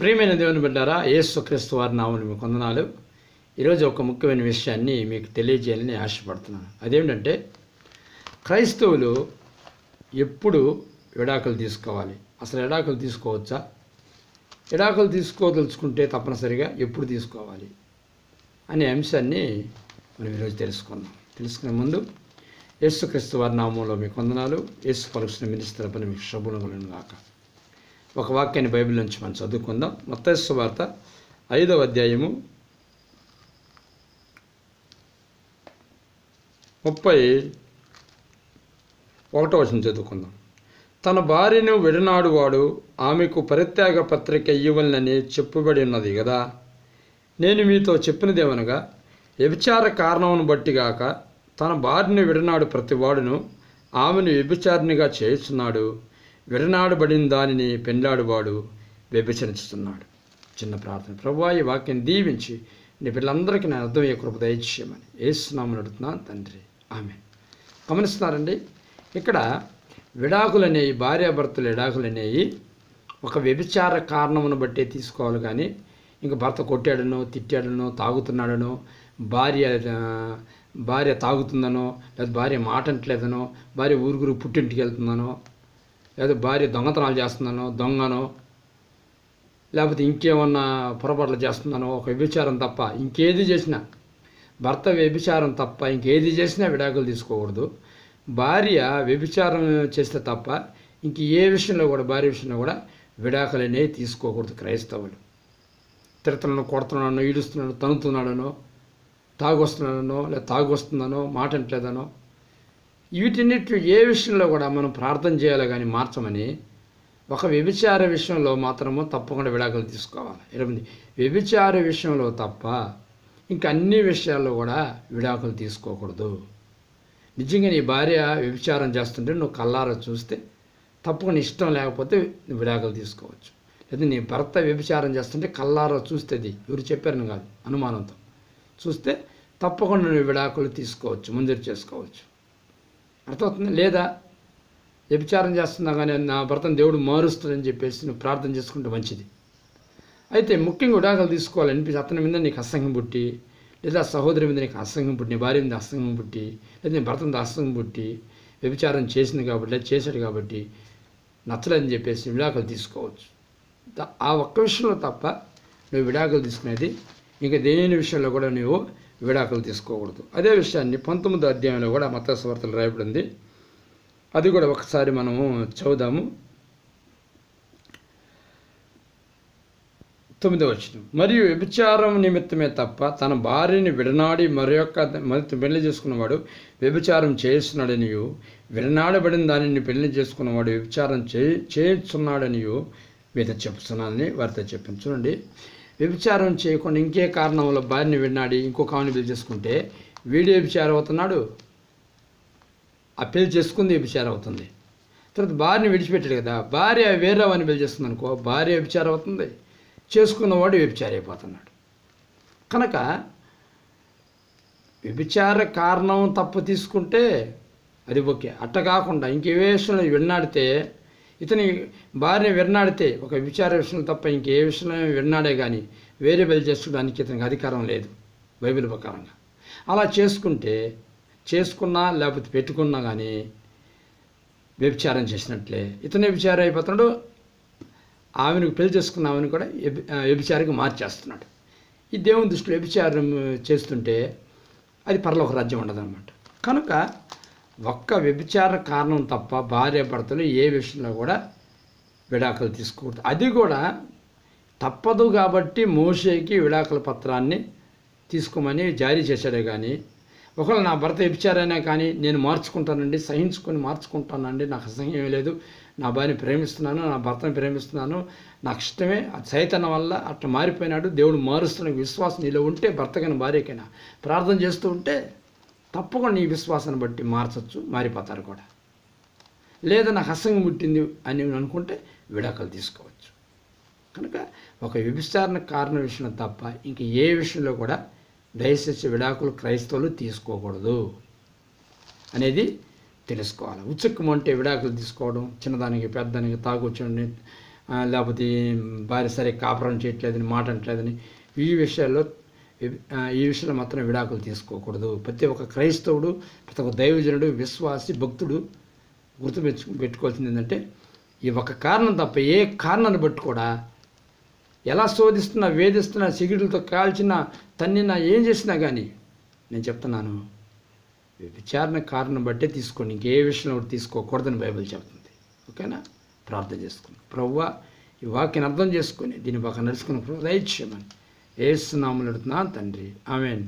ప్రియమైన దేవుని బిడ్డారా, యేసుక్రీస్తు వారి నామమున మీకు వందనాలు. ఈరోజు ఒక ముఖ్యమైన విషయాన్ని మీకు తెలియజేయాలని ఆశపడుతున్నాను. అదేమిటంటే, క్రైస్తవులు ఎప్పుడు విడాకులు తీసుకోవాలి, అసలు విడాకులు తీసుకోవచ్చా, విడాకులు తీసుకోదలుచుకుంటే తప్పనిసరిగా ఎప్పుడు తీసుకోవాలి అనే అంశాన్ని మనం ఈరోజు తెలుసుకునే ముందు యేసుక్రీస్తు వారి నామములో మీకు వందనాలు. యేసు పలుకుతున్న మినిస్టర్ పని మీకు శుభములను గాక. ఒక వాక్యాన్ని బైబిల్ నుంచి మనం చదువుకుందాం. మత్తయి సువార్త 5వ అధ్యాయము 31వ వచనం చదువుకుందాం. తన భార్యను విడనాడు వాడు ఆమెకు పరిత్యాగ పత్రిక ఇవ్వాలని చెప్పబడి ఉన్నది కదా. నేను మీతో చెప్పినదేమనగా, వ్యభిచార కారణమును బట్టి గాక తన భార్యను విడనాడు ప్రతివాడును ఆమెను వ్యభిచారినిగా చేస్తున్నాడు. విడనాడబడిన దానిని పెండ్లాడువాడు వ్యభిచరిస్తున్నాడు. చిన్న ప్రార్థన. ప్రభువా, ఈ వాక్యాన్ని దీవించి నీ పిల్లలందరికీ నేను అర్థమయ్యే కృప దయచేయమని యేసునామమున అడుగుతున్నాను తండ్రి, ఆమేన్. గమనిస్తున్నారండి, ఇక్కడ విడాకులనేవి, భార్యాభర్తల విడాకులనేవి ఒక వ్యభిచార కారణమును బట్టే తీసుకోవాలి. కానీ ఇంక భర్త కొట్టాడనో, తిట్టాడనో, తాగుతున్నాడనో, భార్య తాగుతుందనో, లేదా భార్య మాటంటలేదనో, భార్య ఊరుగురు పుట్టింటికి వెళ్తుందనో, లేదా భార్య దొంగతనాలు చేస్తుందనో, దొంగనో, లేకపోతే ఇంకేమన్నా పొరపాట్లు చేస్తుందనో, ఒక వ్యభిచారం తప్ప ఇంకేది చేసినా, భర్త వ్యభిచారం తప్ప ఇంకేది చేసినా విడాకులు తీసుకోకూడదు. భార్య వ్యభిచారం చేస్తే తప్ప ఇంక ఏ విషయంలో కూడా, భార్య విషయంలో కూడా విడాకులు అనేవి తీసుకోకూడదు. క్రైస్తవులు తిడతలను, కొడుతున్నాడనో, ఈడుస్తున్నాడో, తనుతున్నాడనో, తాగొస్తున్నాడనో, లేదా తాగొస్తుందనో, మాట అంటలేదనో, వీటిన్నిటి ఏ విషయంలో కూడా మనం ప్రార్థన చేయాలి కానీ మార్చమని. ఒక వ్యభిచార విషయంలో మాత్రము తప్పకుండా విడాకులు తీసుకోవాలి. 8 వ్యభిచార విషయంలో తప్ప ఇంక అన్ని విషయాల్లో కూడా విడాకులు తీసుకోకూడదు. నిజంగా నీ భార్య వ్యభిచారం చేస్తుంటే నువ్వు కళ్ళారా చూస్తే తప్పకుండా ఇష్టం లేకపోతే విడాకులు తీసుకోవచ్చు. లేదా నీ భర్త వ్యభిచారం చేస్తుంటే కళ్ళారా చూస్తే, అది ఎవరు చెప్పారని కాదు, అనుమానంతో చూస్తే తప్పకుండా నువ్వు విడాకులు తీసుకోవచ్చు, ముందరి చేసుకోవచ్చు. అర్థమవుతుంది? లేదా వ్యభిచారం చేస్తున్నా కానీ నా భర్తను దేవుడు మారుస్తుందని చెప్పేసి నువ్వు ప్రార్థన చేసుకుంటే మంచిది. అయితే ముఖ్యంగా విడాకులు తీసుకోవాలనిపించి అతని మీద నీకు అసహ్యం పుట్టి, లేదా సహోదరి మీద నీకు అసహ్యం పుట్టి, నీ భార్య మీద అసహ్యం పుట్టి, లేదా నీ భర్త మీద అసహ్యం పుట్టి, వ్యభిచారం చేసింది కాబట్టి, లేదా చేశాడు కాబట్టి నచ్చలేదని చెప్పేసి విడాకులు తీసుకోవచ్చు. ఆ ఒక్క విషయంలో తప్ప నువ్వు విడాకులు తీసుకునేది ఇంకా దేని విషయంలో కూడా నువ్వు విడాకులు తీసుకోకూడదు. అదే విషయాన్ని 19వ అధ్యాయంలో కూడా మత్తయి సువార్తలో రాయబడింది. అది కూడా ఒకసారి మనము చదువుదాము. 9వ వచనం. మరియు వ్యభిచారం నిమిత్తమే తప్ప తన భార్యని విడనాడి మరొక పెళ్లి చేసుకున్నవాడు వ్యభిచారం చేస్తున్నాడనియు, విడనాడబడిన దానిని పెళ్లి చేసుకున్నవాడు వ్యభిచారం చేస్తున్నాడనియు మీతో చెప్తున్నానని వారితో చెప్పాను. చూడండి, వ్యభిచారం చేయకుండా ఇంకే కారణం వల్ల భార్యని విడనాడి ఇంకొక ఆమెను పెళ్లి చేసుకుంటే వీడు వ్యభిచారం అవుతున్నాడు, ఆ పెళ్లి చేసుకుంది వ్యభిచారం అవుతుంది. తర్వాత భార్యని విడిచిపెట్టాడు కదా, భార్య వేరే వాడిని పెళ్లి చేసుకుంది అనుకో, భార్య వ్యభిచారం అవుతుంది, చేసుకున్నవాడు వ్యభిచారం అయిపోతున్నాడు. కనుక వ్యభిచార కారణం తప్పు తీసుకుంటే అది ఓకే. అట్ట కాకుండా ఇంకే విషయంలో విడనాడితే, ఇతని భార్యని విడనాడితే ఒక వ్యభిచార విషయంలో తప్ప ఇంకే విషయంలో విడనాడే కానీ వేరే పెళ్లి చేసుకోవడానికి ఇతనికి అధికారం లేదు బైబిల్ ప్రకారంగా. అలా చేసుకున్నా లేకపోతే పెట్టుకున్నా కానీ వ్యభిచారం చేసినట్లే. ఇతను వ్యభిచారం అయిపోతున్నాడు, ఆమెను పెళ్లి చేసుకున్న ఆమెను కూడా వ్యభిచారికి మార్చేస్తున్నాడు. ఈ దేవుని దృష్టిలో వ్యభిచారం చేస్తుంటే అది పరలోక రాజ్యం ఉండదన్నమాట. కనుక ఒక్క వ్యభిచార కారణం తప్ప భార్య భర్తలు ఏ విషయంలో కూడా విడాకులు తీసుకోకూడదు. అది కూడా తప్పదు కాబట్టి మోషేకి విడాకుల పత్రాన్ని తీసుకోమని జారీ చేశాడే కానీ, ఒకవేళ నా భర్త వ్యభిచారైనా కానీ నేను మార్చుకుంటానండి, సహించుకొని మార్చుకుంటానండి, నాకు అసహ్యం లేదు, నా భార్యని ప్రేమిస్తున్నాను, నా భర్తని ప్రేమిస్తున్నాను, నాకు ఇష్టమే, సైతానం వల్ల అట్లా మారిపోయినాడు, దేవుడు మారుస్తున్న విశ్వాసం నీలో ఉంటే, భర్తకైనా భార్యకైనా ప్రార్థన చేస్తూ ఉంటే తప్పకుండా నీ విశ్వాసాన్ని బట్టి మార్చచ్చు, మారిపోతారు కూడా. లేదా నాకు అసహ్యం పుట్టింది అని అనుకుంటే విడాకులు తీసుకోవచ్చు. కనుక ఒక వ్యభిచారణ కారణ విషయంలో తప్ప ఇంక ఏ విషయంలో కూడా దయచేసి విడాకులు క్రైస్తవులు తీసుకోకూడదు అనేది తెలుసుకోవాలి. ఉచ్చుక్కమంటే విడాకులు తీసుకోవడం, చిన్నదానికి పెద్దదానికి తాగొచ్చండి, లేకపోతే భార్య సరే కాపురం చేయట్లేదని, మాట అంటలేదని, ఈ విషయాల్లో మాత్రం విడాకులు తీసుకోకూడదు. ప్రతి ఒక్క క్రైస్తవుడు, ప్రతి ఒక్క దైవజనుడు, విశ్వాసి, భక్తుడు పెట్టుకోవాల్సింది ఏంటంటే, ఈ ఒక కారణం తప్ప ఏ కారణాన్ని బట్టి కూడా ఎలా శోధిస్తున్నా, వేధిస్తున్నా, సిగరెట్లతో కాల్చినా, తన్నినా, ఏం చేసినా కానీ నేను చెప్తున్నాను, విచారణ కారణం బట్టే తీసుకోండి. ఇంకే విషయంలో కూడా తీసుకోకూడదని బైబిల్ చెప్తుంది. ఓకేనా? ప్రార్థన చేసుకుని, ప్రభువా ఈ వాక్యాన్ని అర్థం చేసుకొని దీని బాగా నడుచుకుని దయచేయమని యేసు నామములో అడుగుతున్నాను తండ్రి. ఆమేన్.